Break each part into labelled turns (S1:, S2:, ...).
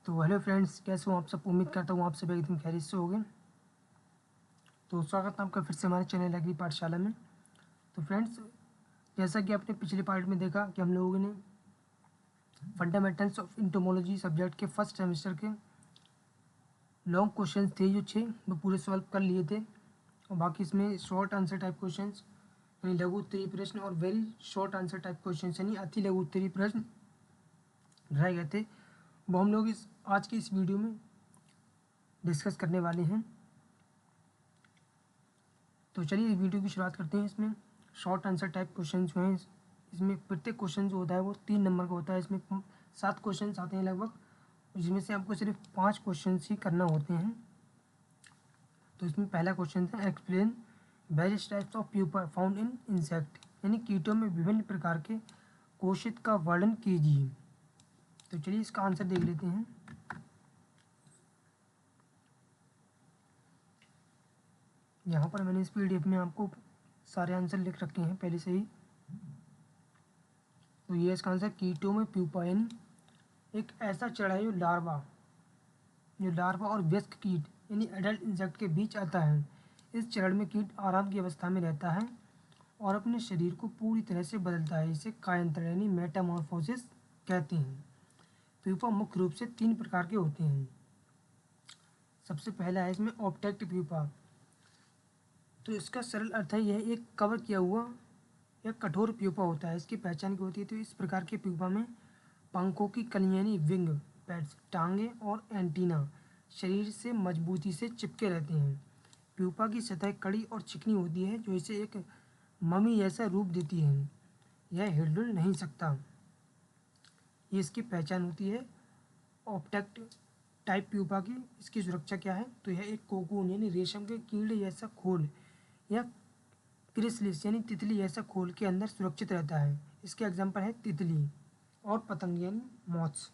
S1: तो hello friends, कैसे हो आप सब। उम्मीद करता हूँ आप सब एकदम खैरियत से होंगे। तो स्वागत है आपका फिर से हमारे चैनल एग्री पाठशाला में। तो फ्रेंड्स, जैसा कि आपने पिछले पार्ट में देखा कि हम लोगों ने फंडामेंटल्स ऑफ इंटोमोलॉजी सब्जेक्ट के फर्स्ट सेमेस्टर के लॉन्ग क्वेश्चन थे जो 6 वो पूरे सॉल्व कर लिए थे, और बाकी इसमें शॉर्ट आंसर टाइप क्वेश्चन यानी लघु उत्तरीय प्रश्न और very short answer type question यानी अति लघु उत्तरीय प्रश्न रह गए थे। वो हम लोग इस आज की इस वीडियो में डिस्कस करने वाले हैं। तो चलिए वीडियो की शुरुआत करते हैं। इसमें शॉर्ट आंसर टाइप क्वेश्चन जो हैं, इसमें प्रत्येक क्वेश्चन जो होता है वो 3 नंबर का होता है। इसमें 7 क्वेश्चन आते हैं लगभग, जिसमें से आपको सिर्फ 5 क्वेश्चन ही करना होते हैं। तो इसमें पहला क्वेश्चन था explain various types of pupa found in insect, यानी कीटों में विभिन्न प्रकार के कोशित का वर्णन कीजिए। तो चलिए इसका आंसर देख लेते हैं। यहाँ पर मैंने इस पीडीएफ में आपको सारे आंसर लिख रखे हैं पहले से ही। तो ये इसका आंसर कीटों में प्यूपा यानी एक ऐसा चढ़ा है जो लार्वा और वयस्क कीट यानी एडल्ट इंसेक्ट के बीच आता है। इस चरण में कीट आराम की अवस्था में रहता है और अपने शरीर को पूरी तरह से बदलता है। इसे कायांतरण यानी मेटामॉर्फोसिस कहते हैं। प्यूपा मुख्य रूप से 3 प्रकार के होते हैं। सबसे पहला है इसमें ऑब्टेक्ट प्यूपा। तो इसका सरल अर्थ है यह एक कवर किया हुआ या कठोर प्यूपा होता है। इसकी पहचान क्या होती है? तो इस प्रकार के प्यूपा में पंखों की कलियां यानी विंग पैड्स, टांगे और एंटीना शरीर से मजबूती से चिपके रहते हैं। प्यूपा की सतह कड़ी और चिकनी होती है जो इसे एक मम्मी जैसा रूप देती है। यह हिलडुल नहीं सकता। ये इसकी पहचान होती है ऑप्टेक्ट टाइप प्यूपा की। इसकी सुरक्षा क्या है? तो यह एक कोकून यानी रेशम के कीड़े जैसा खोल या क्रिसलिस यानी तितली जैसा खोल के अंदर सुरक्षित रहता है। इसके एग्जाम्पल है तितली और पतंग यानी मॉथ्स।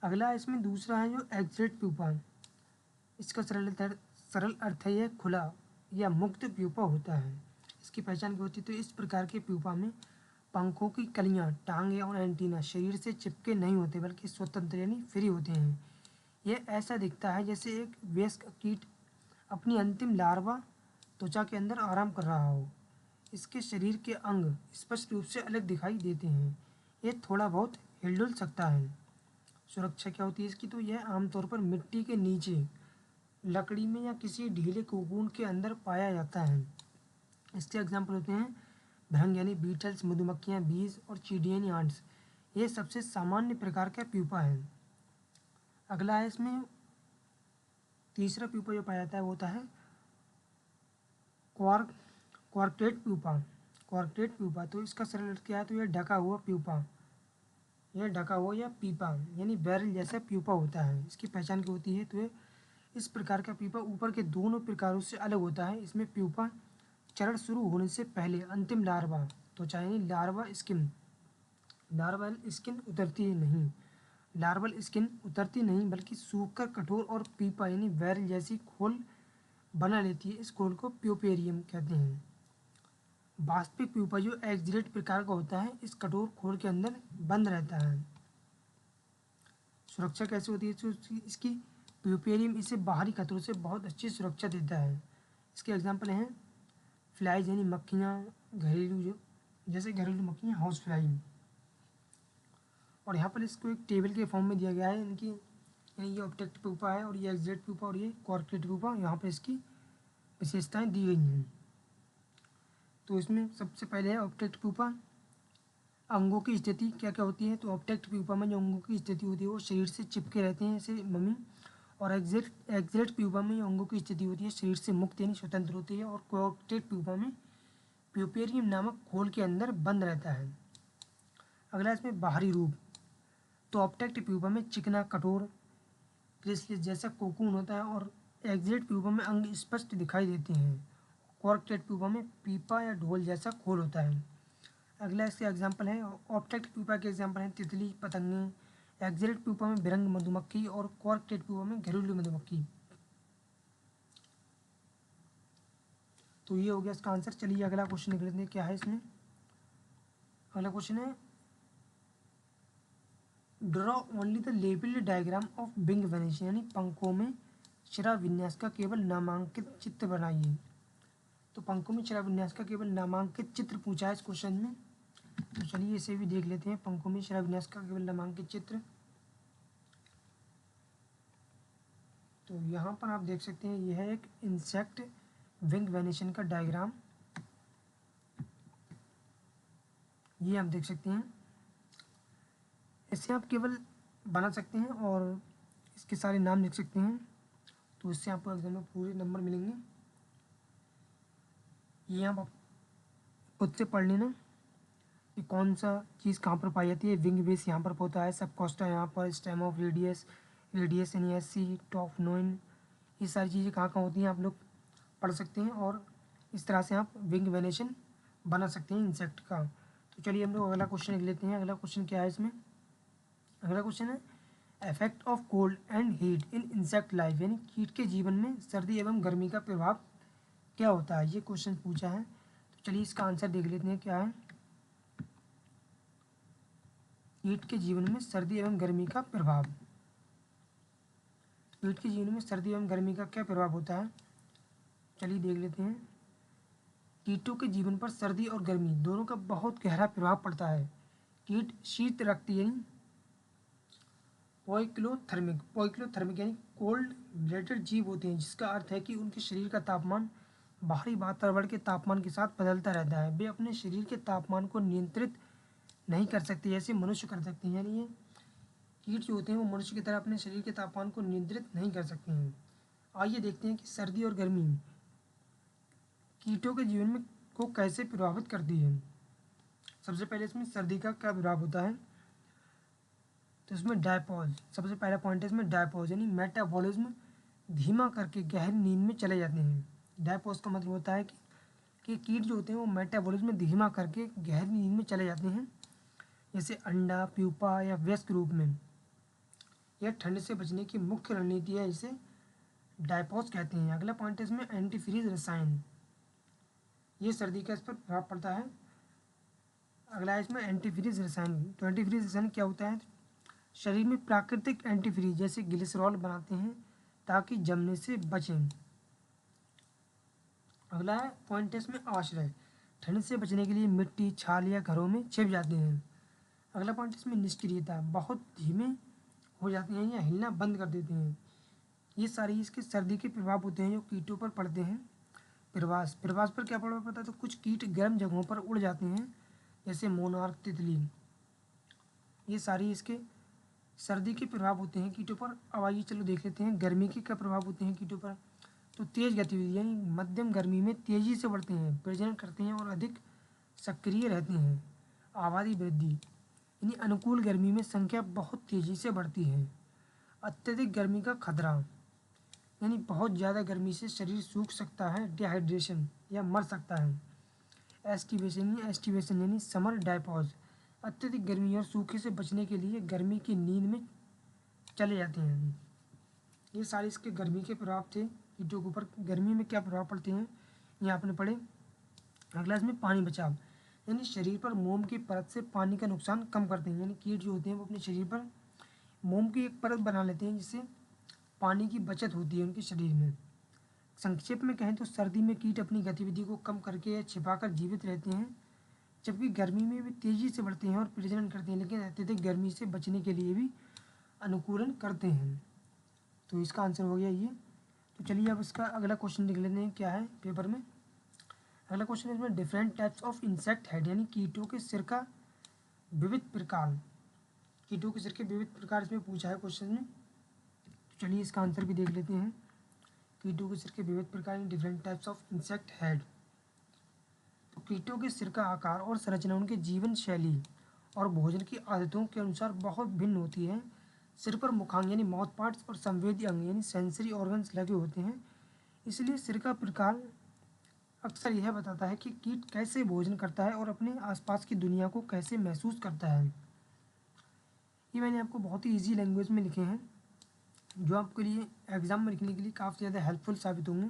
S1: अगला इसमें दूसरा है जो एक्सलेट प्यूपा। इसका सरल अर्थ है यह खुला या मुक्त प्यूपा होता है। इसकी पहचान क्या होती है? तो इस प्रकार के प्यूपा में पंखों की कलियां, टांगे और एंटीना शरीर से चिपके नहीं होते बल्कि स्वतंत्र यानी फ्री होते हैं। यह ऐसा दिखता है जैसे एक वयस्क कीट अपनी अंतिम लार्वा त्वचा के अंदर आराम कर रहा हो। इसके शरीर के अंग स्पष्ट रूप से अलग दिखाई देते हैं। ये थोड़ा बहुत हिलडुल सकता है। सुरक्षा क्या होती है इसकी? तो यह आमतौर पर मिट्टी के नीचे, लकड़ी में या किसी ढीले कोकून के अंदर पाया जाता है। इसके एग्जाम्पल होते हैं भृंग यानी बीटल्स, मधुमक्खियाँ, बीज और चींटियाँ यानी आंट्स। ये सबसे सामान्य प्रकार का प्यूपा है। अगला है इसमें तीसरा प्यूपा जो पाया जाता है वो होता है क्वार्टेट प्यूपा। क्वार्टेट प्यूपा, तो इसका सरल अर्थ क्या है? तो यह ढका हुआ प्यूपा, यह ढका हुआ या पीपा यानी बैरल जैसा प्यूपा होता है। इसकी पहचान क्या होती है? तो इस प्रकार का प्यूपा ऊपर के दोनों प्रकारों से अलग होता है। इसमें प्यूपा चरण शुरू होने से पहले अंतिम लार्वा त्वचा यानी लार्वल स्किन उतरती नहीं बल्कि सूखकर कठोर और पीपा यानी बैरल जैसी खोल बना लेती है। इस खोल को प्यूपेरियम कहते हैं। वास्तविक प्यूपा जो एक्सलेट प्रकार का होता है इस कठोर खोल के अंदर बंद रहता है। सुरक्षा कैसे होती है इसकी? प्यूपेरियम इसे बाहरी खतरों से बहुत अच्छी सुरक्षा देता है। इसके एग्जाम्पल हैं फ्लाइज यानी मक्खियाँ, जैसे घरेलू मक्खियाँ, हाउस फ्लाई। और यहाँ पर इसको एक टेबल के फॉर्म में दिया गया है इनकी, यानी ये ऑब्जेक्ट प्यूपा है और ये एक्सलेट प्यूपा और ये कॉर्पोरेट प्यूपा। यहाँ पर इसकी विशेषताएं दी गई हैं। तो इसमें सबसे पहले है ऑब्जेक्ट प्यूपा। अंगों की स्थिति क्या क्या होती है? तो ऑब्जेक्ट प्यूपा में जो अंगों की स्थिति होती है वो शरीर से चिपके रहते हैं जैसे मम्मी। और एक्सलेट प्यूपा में जो अंगों की स्थिति होती है शरीर से मुक्त यानी स्वतंत्र होती है। और क्वार्टेट प्यूपा में प्यूपेरियम नामक खोल के अंदर बंद रहता है। अगला इसमें बाहरी रूप। तो ऑब्जेक्ट प्यूपा में चिकना, कठोर, क्रिसलिस जैसा कोकून होता है और एक्सलेट प्यूपा में अंग स्पष्ट दिखाई देते हैं। क्वार्टेट प्यूपा में पीपा या ढोल जैसा खोल होता है। अगला इसके एग्जाम्पल है ऑब्जेक्ट प्यूपा के एग्जाम्पल हैं तितली, पतंगे। एक्सलेट प्यूपा में भृंग, मधुमक्खी और क्वार्टेट प्यूपा में घरेलू मधुमक्खी। तो ये हो गया इसका आंसर। चलिए अगला क्वेश्चन निकल लेते हैं क्या है इसमें। अगला क्वेश्चन है draw only the labelled diagram of wing venation, यानी पंखों में शिरा विन्यास का केवल नामांकित चित्र बनाइए। तो पंखों में शिरा विन्यास का केवल नामांकित चित्र पूछा है इस क्वेश्चन में। तो चलिए इसे भी देख लेते हैं, पंखों में शिरा विन्यास का केवल नामांकित चित्र। तो यहाँ पर आप देख सकते हैं यह है एक इंसेक्ट विंग वेनेशन का डायग्राम, ये आप देख सकते हैं। इसे आप केवल बना सकते हैं और इसके सारे नाम लिख सकते हैं, तो इससे आपको एग्जाम में पूरे नंबर मिलेंगे। ये आप खुद से पढ़ लेना कि कौन सा चीज़ कहाँ पर पाई जाती है। विंग बेस यहाँ पर होता है, सब कॉस्टा यहाँ पर, स्टेम ऑफ रेडियस, रेडियस यानी एससी, टॉप नोइन, ये सारी चीज़ें कहाँ कहाँ होती हैं आप लोग पढ़ सकते हैं और इस तरह से आप विंग वेनेशन बना सकते हैं इंसेक्ट का। तो चलिए हम लोग अगला क्वेश्चन लिख लेते हैं। अगला क्वेश्चन क्या है इसमें? अगला क्वेश्चन है effect of cold and heat in insect life, यानी कीट के जीवन में सर्दी एवं गर्मी का प्रभाव क्या होता है, ये क्वेश्चन पूछा है। तो चलिए इसका आंसर देख लेते हैं क्या है। कीट के जीवन में सर्दी एवं गर्मी का प्रभाव, कीट के जीवन में सर्दी एवं गर्मी का क्या प्रभाव होता है, चलिए देख लेते हैं। कीटों के जीवन पर सर्दी और गर्मी दोनों का बहुत गहरा प्रभाव पड़ता है। कीट शीत रक्त यानी पोइक्लोथर्मिक यानी कोल्ड ब्लडेड जीव होते हैं, जिसका अर्थ है कि उनके शरीर का तापमान बाहरी वातावरण के तापमान के साथ बदलता रहता है। वे अपने शरीर के तापमान को नियंत्रित नहीं कर सकते जैसे मनुष्य कर सकते हैं, यानी ये कीट जो होते हैं वो मनुष्य की तरह अपने शरीर के तापमान को नियंत्रित नहीं कर सकते हैं। आइए देखते हैं कि सर्दी और गर्मी कीटों के जीवन में को कैसे प्रभावित करती है। सबसे पहले इसमें सर्दी का क्या प्रभाव होता है, तो इसमें डायपॉज, सबसे पहला पॉइंट है इसमें डायपॉज, यानी मेटाबॉलिज्म धीमा करके गहरी नींद में चले जाते हैं। डायपॉज का मतलब होता है कि कीट जो होते हैं वो मेटाबॉलिज्म धीमा करके गहरी नींद में चले जाते हैं, जैसे अंडा, प्यूपा या वयस्क रूप में। यह ठंड से बचने की मुख्य रणनीति है, इसे डायपॉज कहते हैं। अगला पॉइंट है इसमें एंटीफ्रीज रसायन, ये सर्दी का इस पर प्रभाव पड़ता है। अगला है इसमें एंटीफ्रीज रसायन। तो एंटीफ्रीज रसायन क्या होता है, शरीर में प्राकृतिक एंटीफ्रीज जैसे ग्लिसरॉल बनाते हैं ताकि जमने से बचें। अगला है पॉइंट है इसमें आश्रय, ठंड से बचने के लिए मिट्टी, छाल या घरों में छिप जाते हैं। अगला पॉइंट इसमें निष्क्रियता, बहुत धीमे हो जाते हैं या हिलना बंद कर देते हैं। ये सारी इसके सर्दी के प्रभाव होते हैं जो कीटों पर पड़ते हैं। प्रवास, प्रवास पर क्या प्रभाव पड़ता है, तो कुछ कीट गर्म जगहों पर उड़ जाते हैं जैसे मोनार्क, तितली। ये सारी इसके सर्दी के प्रभाव होते हैं कीटों पर। अब आइए चलो देख लेते हैं गर्मी के क्या प्रभाव होते हैं कीटों पर। तो तेज गतिविधि यानी मध्यम गर्मी में तेजी से बढ़ते हैं, प्रजनन करते हैं और अधिक सक्रिय रहते हैं। आबादी वृद्धि यानी अनुकूल गर्मी में संख्या बहुत तेजी से बढ़ती है। अत्यधिक गर्मी का खतरा यानी बहुत ज़्यादा गर्मी से शरीर सूख सकता है, डिहाइड्रेशन या मर सकता है। एस्टिवेशन यानी समर डायपॉज, अत्यधिक गर्मी और सूखे से बचने के लिए गर्मी की नींद में चले जाते हैं। ये सारे इसके गर्मी के प्रभाव थे कीटों के ऊपर। गर्मी में क्या प्रभाव पड़ते हैं ये आपने पढ़े। अगला इसमें पानी बचाव, यानी शरीर पर मोम की परत से पानी का नुकसान कम करते हैं। यानी कीट जो होते हैं वो अपने शरीर पर मोम की एक परत बना लेते हैं जिससे पानी की बचत होती है उनके शरीर में। संक्षेप में कहें तो सर्दी में कीट अपनी गतिविधि को कम करके या छिपाकर जीवित रहते हैं, जबकि गर्मी में वे तेजी से बढ़ते हैं और प्रजनन करते हैं, लेकिन अत्यधिक गर्मी से बचने के लिए भी अनुकूलन करते हैं। तो इसका आंसर हो गया ये। तो चलिए अब इसका अगला क्वेश्चन लिख लेते हैं क्या है पेपर में। अगला क्वेश्चन है इसमें different types of insect head, यानी कीटों के सिर का विविध प्रकार, कीटों के सिर के विविध प्रकार इसमें पूछा है क्वेश्चन में। तो चलिए इसका आंसर भी देख लेते हैं। कीटों के सिर के विविध प्रकार, different types of insect head. तो कीटों के सिर का आकार और संरचना उनके जीवन शैली और भोजन की आदतों के अनुसार बहुत भिन्न होती है। सिर पर मुखांग यानी माउथ पार्ट्स और संवेदी अंग यानी सेंसरी ऑर्गन्स लगे होते हैं, इसलिए सिर का प्रकार अक्सर यह बताता है कि कीट कैसे भोजन करता है और अपने आसपास की दुनिया को कैसे महसूस करता है। ये मैंने आपको बहुत ही ईजी लैंग्वेज में लिखे हैं जो आपके लिए एग्जाम में लिखने के लिए काफ़ी ज़्यादा हेल्पफुल साबित होंगे।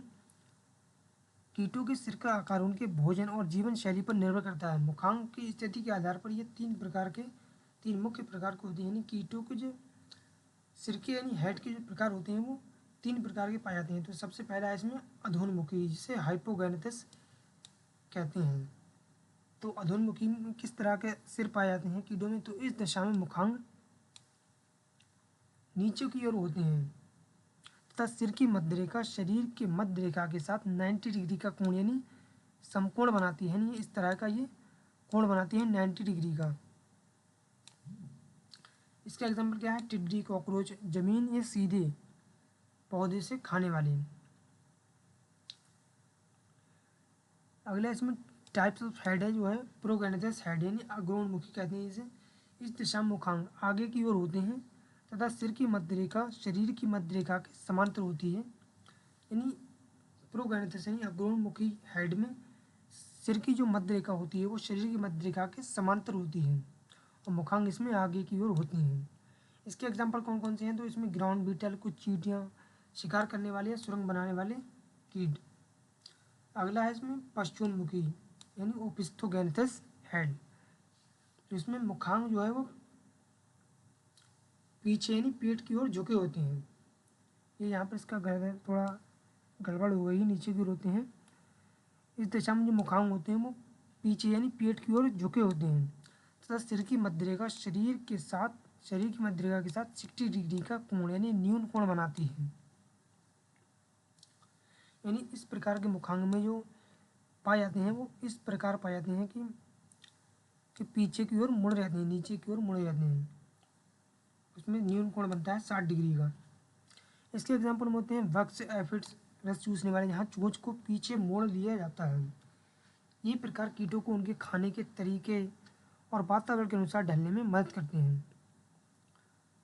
S1: कीटों के सिर का आकार उनके भोजन और जीवन शैली पर निर्भर करता है। मुखांग की स्थिति के आधार पर ये 3 प्रकार के तीन मुख्य प्रकार के होते हैं, यानी कीटों के जो सिरके यानी हेड के जो प्रकार होते हैं वो तीन प्रकार के पाए जाते हैं। तो सबसे पहला है इसमें अधोन्मुखी, जिसे हाइपोगैनेथस कहते हैं। तो अधोन्मुखी में किस तरह के सिर पाए जाते हैं कीटों में? तो इस दशा में मुखांग नीचे की ओर होते हैं तथा सिर की मध्य रेखा शरीर के मध्य रेखा के साथ 90 डिग्री का कोण यानी समकोण बनाती है। यानी इस तरह का ये कोण बनाती है 90 डिग्री का। इसका एग्जाम्पल क्या है? टिड्डी, कॉकरोच, जमीन या सीधे पौधे से खाने वाले। अगला इसमें टाइप्स ऑफ हेड है जो है प्रोगैनेथस हेड, यानी अग्रोणमुखी कहते हैं इसे। इस दिशा में मुखांग आगे की ओर होते हैं तथा सिर की मध्य रेखा शरीर की मध्य रेखा के समांतर होती है। यानी प्रोगैनेथस यानी अग्रोणमुखी हेड में सिर की जो मध्य रेखा होती है वो शरीर की मध्य रेखा के समांतर होती है और मुखांग इसमें आगे की ओर होती हैं। इसके एग्जाम्पल कौन कौन से हैं? तो इसमें ग्राउंड बीटल, कुछ चींटियाँ, शिकार करने वाले या सुरंग बनाने वाले कीट। अगला है इसमें पश्चोन्मुखी यानी ओपिस्थोगैनेथस हेड। तो इसमें मुखांग जो है वो पीछे यानी पेट की ओर झुके होते हैं। ये यहाँ पर इसका थोड़ा गड़बड़ हो गई, नीचे की ओर होते हैं। इस दिशा में जो मुखांग होते हैं वो पीछे यानी पेट की ओर झुके होते हैं तथा सिर की मध्य रेखा शरीर की मध्य रेखा के साथ 60 डिग्री का कोण यानी न्यून कोण बनाती है। यानी इस प्रकार के मुखांग में जो पाए जाते हैं वो इस प्रकार पाए जाते हैं कि पीछे की ओर मुड़ रहते हैं, नीचे की ओर मुड़े रहते हैं। उसमें न्यून कोण बनता है 60 डिग्री का। इसके एग्जाम्पल में होते हैं वक्ष, एफिड्स, रस चूसने वाले, जहाँ चोंच को पीछे मोड़ लिया जाता है। ये प्रकार कीटों को उनके खाने के तरीके और वातावरण के अनुसार ढलने में मदद करते हैं।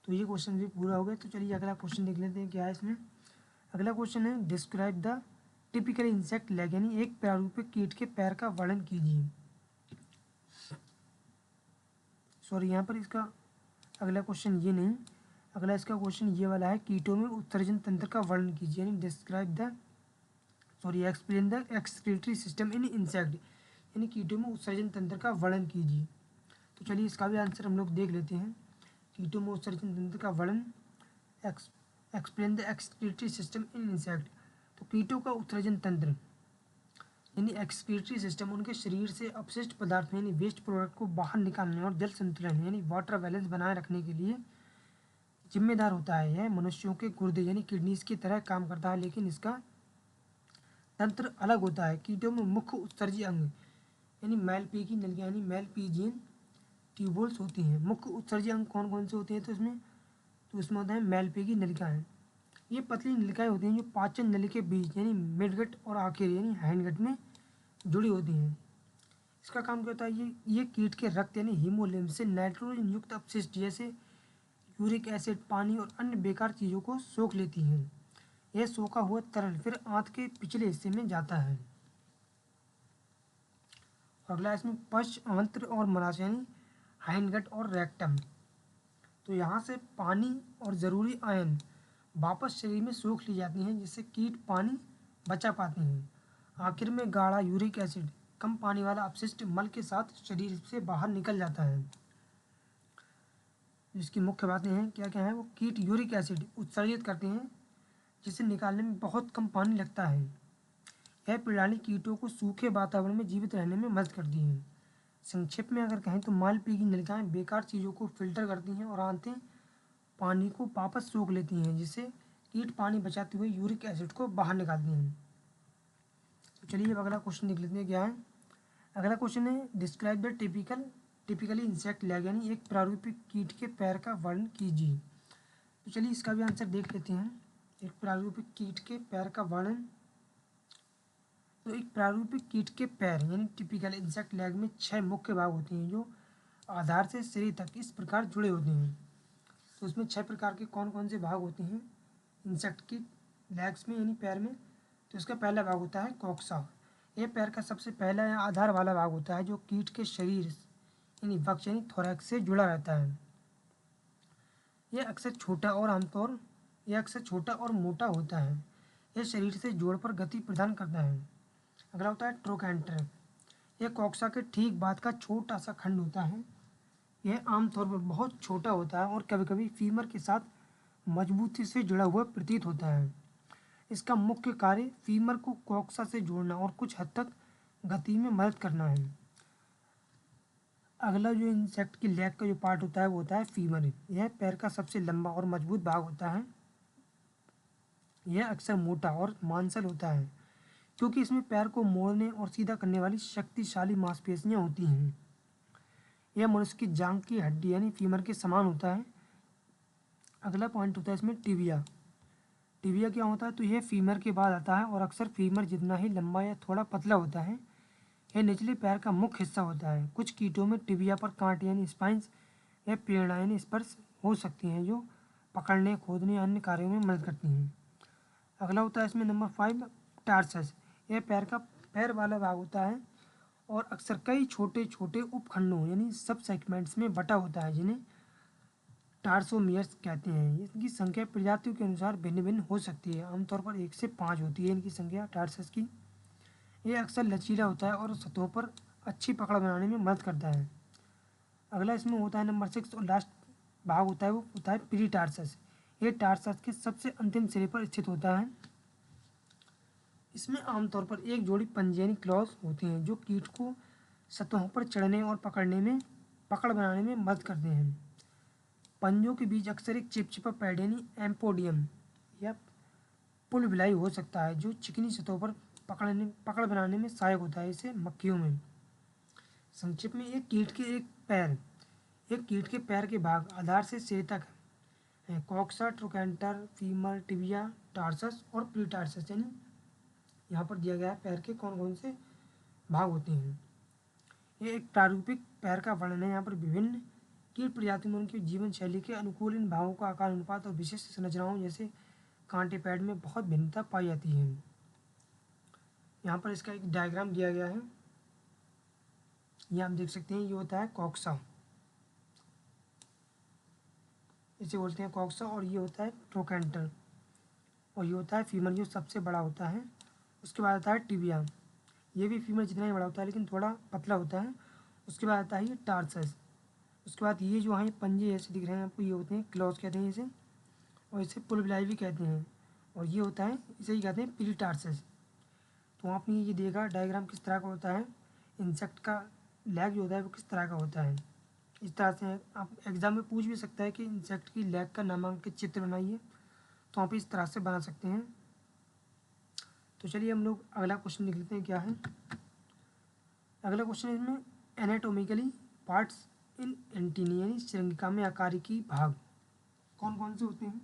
S1: तो ये क्वेश्चन भी पूरा हो गया। तो चलिए अगला क्वेश्चन देख लेते हैं क्या है इसमें। अगला क्वेश्चन है describe the typical insect leg, यानी एक प्रारूपिक कीट के पैर का वर्णन कीजिए। सॉरी, यहाँ पर इसका अगला क्वेश्चन ये नहीं, अगला इसका क्वेश्चन ये वाला है, कीटों में उत्सर्जन तंत्र का वर्णन कीजिए, यानी describe the explain the excretory system in insect, यानी कीटों में उत्सर्जन तंत्र का वर्णन कीजिए। तो चलिए इसका भी आंसर हम लोग देख लेते हैं। कीटों में उत्सर्जन तंत्र का वर्णन, explain the excretory system in insect. तो कीटों का उत्सर्जन तंत्र यानी एक्सक्रीटरी सिस्टम उनके शरीर से अपशिष्ट पदार्थ यानी वेस्ट प्रोडक्ट को बाहर निकालने और जल संतुलन यानी वाटर बैलेंस बनाए रखने के लिए जिम्मेदार होता है। यह मनुष्यों के गुर्दे यानी किडनीज की तरह काम करता है, लेकिन इसका तंत्र अलग होता है। कीटों में मुख्य उत्सर्जी अंग यानी मैलपीगी नलिकाएं यानी मैलपीजियन ट्यूबुल्स होती हैं। मुख्य उत्सर्जी अंग कौन कौन से होते हैं? तो इसमें होता है मैलपीगी नलिकाएं। ये पतली नलिकाएं होती हैं जो पाचन नली के बीच यानी मिडगट और आखिर यानी हैंडगट में जुड़ी होती हैं। इसका काम क्या होता है? ये कीट के रक्त यानी हीमोलिम्फ से नाइट्रोजन युक्त अपशिष्ट जैसे यूरिक एसिड, पानी और अन्य बेकार चीज़ों को सोख लेती हैं। यह सोखा हुआ तरल फिर आंत के पिछले हिस्से में जाता है। अगला इसमें पश्च, अंत्र और मलाशय यानी हाइंडगट और रेक्टम। तो यहाँ से पानी और ज़रूरी आयन वापस शरीर में सोख ली जाती हैं, जिससे कीट पानी बचा पाते हैं। आखिर में गाढ़ा यूरिक एसिड, कम पानी वाला अपशिष्ट मल के साथ शरीर से बाहर निकल जाता है। जिसकी मुख्य बातें हैं क्या क्या है? वो कीट यूरिक एसिड उत्सर्जित करते हैं, जिसे निकालने में बहुत कम पानी लगता है। यह प्रणाली कीटों को सूखे वातावरण में जीवित रहने में मदद करती है। संक्षेप में अगर कहें तो मालपीगी नलिकाएं बेकार चीज़ों को फिल्टर करती हैं और आंतें पानी को वापस सोख लेती हैं, जिससे कीट पानी बचाते हुए यूरिक एसिड को बाहर निकालती हैं। तो चलिए अब अगला क्वेश्चन देख लेते हैं क्या है। अगला क्वेश्चन है describe the typically insect leg, यानी एक प्रारूपिक कीट के पैर का वर्णन कीजिए। तो चलिए इसका भी आंसर देख लेते हैं। एक प्रारूपिक कीट के पैर का वर्णन। तो एक प्रारूपिक कीट के पैर यानी टिपिकल इंसेक्ट लेग में 6 मुख्य भाग होते हैं जो आधार से सिरे तक इस प्रकार जुड़े होते हैं। तो उसमें 6 प्रकार के कौन कौन से भाग होते हैं इंसेक्ट की लेग्स में यानी पैर में? तो इसका पहला भाग होता है कॉक्सा। यह पैर का सबसे पहला या आधार वाला भाग होता है जो कीट के शरीर यानी वक्ष यानी थोरैक्स से जुड़ा रहता है। यह अक्सर छोटा और मोटा होता है। यह शरीर से जोड़ पर गति प्रदान करता है। अगला होता है ट्रोकैंटर। यह कॉक्सा के ठीक बाद का छोटा सा खंड होता है यह आमतौर पर बहुत छोटा होता है और कभी कभी फीमर के साथ मजबूती से जुड़ा हुआ प्रतीत होता है। इसका मुख्य कार्य फीमर को कॉक्सा से जोड़ना और कुछ हद तक गति में मदद करना है। अगला जो इंसेक्ट की लेग का जो पार्ट होता है वो होता है फीमर। यह पैर का सबसे लंबा और मजबूत भाग होता है। यह अक्सर मोटा और मांसल होता है क्योंकि इसमें पैर को मोड़ने और सीधा करने वाली शक्तिशाली मांसपेशियां होती हैं। यह मनुष्य की जांघ की हड्डी यानी फीमर के समान होता है। अगला पॉइंट होता है इसमें टिबिया। टिबिया क्या होता है, तो यह फीमर के बाद आता है और अक्सर फीमर जितना ही लंबा या थोड़ा पतला होता है। यह निचले पैर का मुख्य हिस्सा होता है। कुछ कीटों में टिबिया पर कांटे यानी स्पाइंस या प्रेरणाएं यानी स्पर्श हो सकती हैं जो पकड़ने, खोदने या अन्य कार्यों में मदद करती हैं। अगला होता है इसमें नंबर 5 टार्सस। यह पैर का पैर वाला भाग होता है और अक्सर कई छोटे छोटे उपखंडों यानी सब सेगमेंट्स में बटा होता है जिन्हें टार्सोमियर्स कहते हैं। इनकी संख्या प्रजातियों के अनुसार भिन्न भिन्न हो सकती है। आमतौर पर 1 से 5 होती है इनकी संख्या टार्सस की। यह अक्सर लचीला होता है और सतहों पर अच्छी पकड़ बनाने में मदद करता है। अगला इसमें होता है नंबर 6 और लास्ट भाग होता है वो होता है प्री टार्सस। ये टार्सस के सबसे अंतिम सिरे पर स्थित होता है। इसमें आमतौर पर एक जोड़ी पंजे यानी क्लॉज होते हैं जो कीट को सतहों पर चढ़ने और पकड़ बनाने में मदद करते हैं। पंजों के बीच अक्सर एक चिपचिपा पैड यानी एम्पोडियम या पुल विलाई हो सकता है जो चिकनी सतहों पर पकड़ बनाने में सहायक होता है। इसे मक्खियों में संक्षिप्त में एक कीट के पैर के भाग आधार से सिरे तक हैं। Coxa, trochanter, femur, tibia, tarsus और प्रीटार्सस यानी यहाँ पर दिया गया है पैर के कौन कौन से भाग होते हैं। ये एक प्रारूपिक पैर का वर्णन है। यहाँ पर विभिन्न कीट प्रजातियों में उनकी जीवन शैली के अनुकूल इन भागों का आकार अनुपात और विशिष्ट संरचनाओं जैसे कांटे पैड में बहुत भिन्नता पाई जाती है। यहाँ पर इसका एक डायग्राम दिया गया है। ये आप देख सकते हैं, ये होता है कॉक्सा, इसे बोलते हैं कॉक्सा, और ये होता है ट्रोकेंटर, और ये होता है फीमर जो सबसे बड़ा होता है। उसके बाद आता है टिबिया, ये भी फीमर जितना ही बड़ा होता है लेकिन थोड़ा पतला होता है। उसके बाद आता है ये टार्सस। उसके बाद ये जो हैं पंजे ऐसे दिख रहे हैं आपको, ये होते हैं क्लॉज कहते हैं इसे, और इसे पुलविलाई भी कहते हैं। और ये होता है, इसे ही कहते हैं प्रीटार्सस। तो आपने ये देखा डायग्राम किस तरह का होता है, इंसेक्ट का लेग जो होता है वो किस तरह का होता है। इस तरह से आप एग्जाम में पूछ भी सकता है कि इंसेक्ट की लेग का नामांकित चित्र बनाइए, तो आप इस तरह से बना सकते हैं। तो चलिए हम लोग अगला क्वेश्चन लिख लेते हैं क्या है। अगला क्वेश्चन इसमें एनाटोमिकली पार्ट्स इन एंटीनी यानी श्रृंगिका में आकारिकी भाग कौन कौन से होते हैं।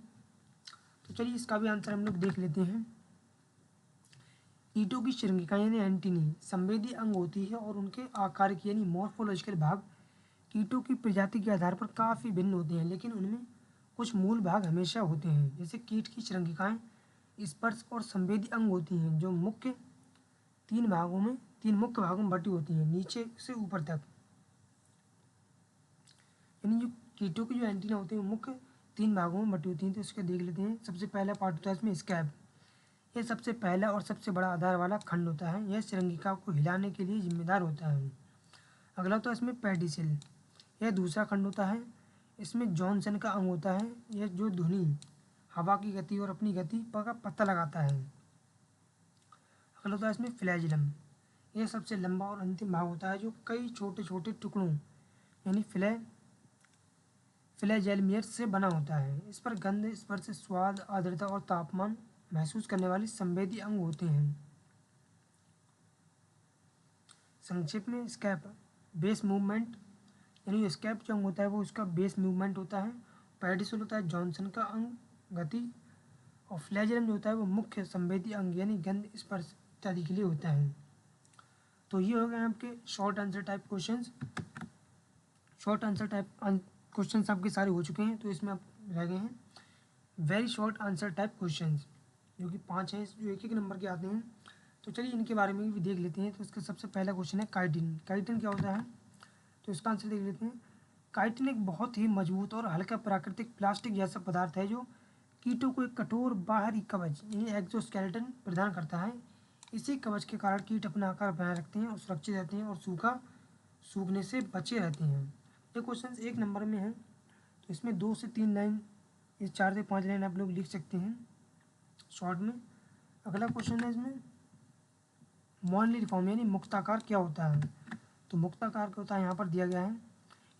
S1: तो चलिए इसका भी आंसर हम लोग देख लेते हैं। कीटों की श्रृंगिका यानी एंटीनी संवेदी अंग होती है और उनके आकारिक यानी मॉर्फोलॉजिकल भाग कीटों की प्रजाति के आधार पर काफ़ी भिन्न होते हैं, लेकिन उनमें कुछ मूल भाग हमेशा होते हैं। जैसे कीट की श्रृंगिकाएं स्पर्श और संवेदी अंग होती हैं जो तीन मुख्य भागों में बटी होती हैं नीचे से ऊपर तक। यानी जो कीटों की जो एंटीना होती है वो मुख्य 3 भागों में बटी होती हैं। तो इसके देख लेते हैं। सबसे पहला पार्ट होता है इसमें स्कैब। यह सबसे पहला और सबसे बड़ा आधार वाला खंड होता है। यह श्रृंगिका को हिलाने के लिए जिम्मेदार होता है। अगला होता है इसमें पेडिसिल। यह दूसरा खंड होता है। इसमें जॉनसन का अंग होता है, यह जो ध्वनि, हवा की गति और अपनी गति का पता लगाता है। अगला होता है इसमें फ्लैजिलम। यह सबसे लंबा और अंतिम भाग होता है जो कई छोटे छोटे टुकड़ों यानी फ्लैजेलमियर्स से बना होता है। इस पर गंध, स्पर्श, स्वाद, आर्द्रता और तापमान महसूस करने वाले संवेदी अंग होते हैं। संक्षेप में स्कैप बेस मूवमेंट यानी स्कैप जो अंग होता है वो उसका बेस मूवमेंट होता है। पेडिसल होता है जॉनसन का अंग, गति, और फ्लैजिलम जो होता है वो मुख्य संवेदी अंग यानी गंध, स्पर्श इत्यादि के लिए होता है। तो ये हो गए आपके short answer type questions. Short answer type questions आपके सारे हो चुके हैं। तो इसमें आप रह गए हैं very short answer type questions, जो कि 5 हैं जो एक नंबर के आते हैं। तो चलिए इनके बारे में भी देख लेते हैं। तो इसका सबसे पहला क्वेश्चन है काइटिन। काइटिन क्या होता है, तो इसका आंसर देख लेते हैं। काइटिन एक बहुत ही मजबूत और हल्का प्राकृतिक प्लास्टिक जैसा पदार्थ है जो कीटों को एक कठोर बाहरी कवच यानी एक्सोस्केलेटन प्रदान करता है। इसी कवच के कारण कीट अपना आकार बनाए रखते हैं और सुरक्षित रहते हैं और सूखने से बचे रहते हैं। ये क्वेश्चन 1 नंबर में है, तो इसमें 2 से 3 लाइन, ये 4 से 5 लाइन आप लोग लिख सकते हैं शॉर्ट में। अगला क्वेश्चन है इसमें मॉनली फॉर्म यानी मुक्ताकार क्या होता है। तो मुक्ताकार क्या होता है यहाँ पर दिया गया है,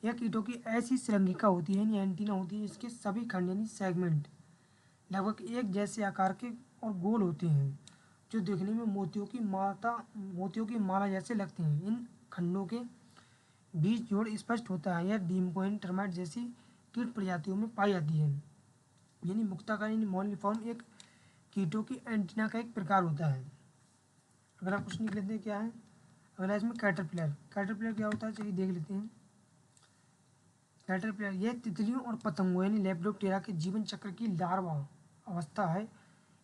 S1: यह कीटों की ऐसी श्रृंखला होती है यानी एंटीना होती है इसके सभी खंड यानी सेगमेंट लगभग एक जैसे आकार के और गोल होते हैं, जो देखने में मोतियों की माला जैसे लगते हैं। इन खंडों के बीच जोड़ स्पष्ट होता है। यह डीमकोइन टर्माइट जैसी कीट प्रजातियों में पाई जाती है। यानी मुक्ताकार यानी मॉनलीफॉर्म एक कीटों की एंटीना का एक प्रकार होता है। अगला क्वेश्चन लिख लेते हैं क्या है। अगला इसमें कैटरपिलर। कैटरपिलर क्या होता है चलिए देख लेते हैं। कैटरपिलर यह तितलियों और पतंगों यानी लेपिडोप्टेरा के जीवन चक्र की लार्वा अवस्था है।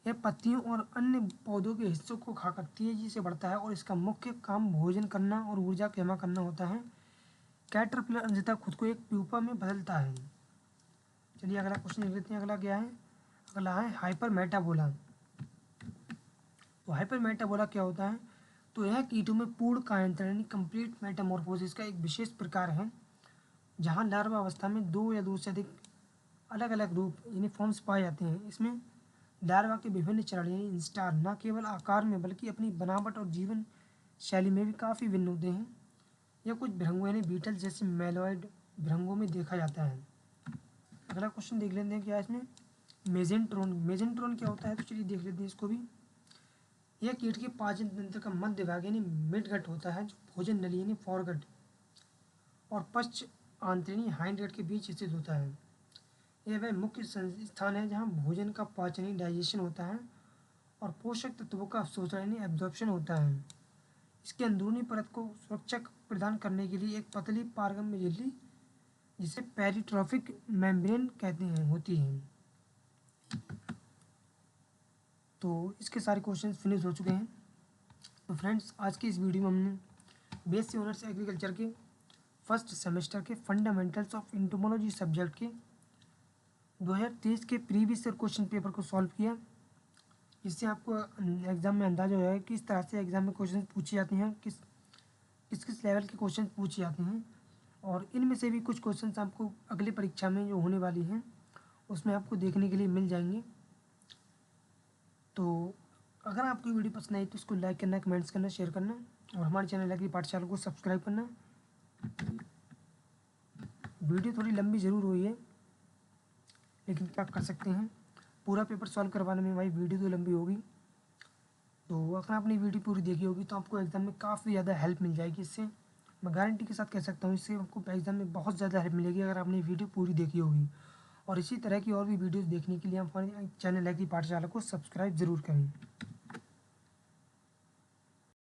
S1: यह पत्तियों और अन्य पौधों के हिस्सों को खाकर तेजी से बढ़ता है और इसका मुख्य काम भोजन करना और ऊर्जा जमा करना होता है। कैटरपिलर अंततः खुद को एक प्यूपा में बदलता है। चलिए अगला क्वेश्चन लिख लेते हैं। अगला क्या है, अगला है हाइपर मेटाबोला। तो हाइपर मेटाबोला क्या होता है, तो यह कीटों में पूर्ण कायांतरण यानी कंप्लीट मेटामॉर्फोसिस का एक विशेष प्रकार है, जहाँ लार्वा अवस्था में 2 या 2 से अधिक अलग अलग रूप यानी फॉर्म्स पाए जाते हैं। इसमें लार्वा के विभिन्न चरण यानी इंस्टार न केवल आकार में बल्कि अपनी बनावट और जीवन शैली में भी काफ़ी भिन्न होते हैं। यह कुछ भृंगों यानी बीटल जैसे मेलॉइड भृंगों में देखा जाता है। अगला क्वेश्चन देख लेते हैं क्या है इसमें मेजेंट्रोन। मेजेंट्रोन क्या होता है तो चलिए देख लेते हैं इसको भी। यह कीट के पाचन तंत्र का मध्य भाग यानी मिडगट होता है, जो भोजन नली यानी फॉरगट और पश्च आंतरिणी हाइंडगट के बीच स्थित होता है। यह वह मुख्य स्थान है जहाँ भोजन का पाचन यानी डाइजेशन होता है और पोषक तत्वों का अवशोषण यानी एब्जॉर्प्शन होता है। इसके अंदरूनी परत को सुरक्षा प्रदान करने के लिए एक पतली पारगम्य झिल्ली जिसे पेरिट्रॉफिक मेम्ब्रेन कहते हैं होती है। तो इसके सारे क्वेश्चंस फिनिश हो चुके हैं। तो फ्रेंड्स आज की इस वीडियो में हमने बीएससी ऑनर्स एग्रीकल्चर के फर्स्ट सेमेस्टर के फंडामेंटल्स ऑफ एंटोमोलॉजी सब्जेक्ट के 2023 के प्रीवियस ईयर क्वेश्चन पेपर को सॉल्व किया, जिससे आपको एग्ज़ाम में अंदाजा हो जाए कि किस तरह से एग्ज़ाम में क्वेश्चन पूछे जाते हैं, किस लेवल के क्वेश्चन पूछे जाते हैं। और इनमें से भी कुछ क्वेश्चंस आपको अगली परीक्षा में जो होने वाली हैं उसमें आपको देखने के लिए मिल जाएंगे। तो अगर आपको वीडियो पसंद आई तो इसको लाइक करना, कमेंट्स करना, शेयर करना और हमारे चैनल एग्री पाठशाला को सब्सक्राइब करना। वीडियो थोड़ी लंबी ज़रूर हुई है, लेकिन क्या कर सकते हैं, पूरा पेपर सॉल्व करवाने में भाई वीडियो तो लंबी होगी। तो अगर आपने वीडियो पूरी देखी होगी तो आपको एग्ज़ाम में काफ़ी ज़्यादा हेल्प मिल जाएगी। इससे मैं गारंटी के साथ कह सकता हूँ, इससे आपको एग्ज़ाम में बहुत ज़्यादा हेल्प मिलेगी अगर आपने वीडियो पूरी देखी होगी। और इसी तरह की और भी वीडियोज़ देखने के लिए हमारे चैनल एग्री पाठशाला को सब्सक्राइब ज़रूर करें।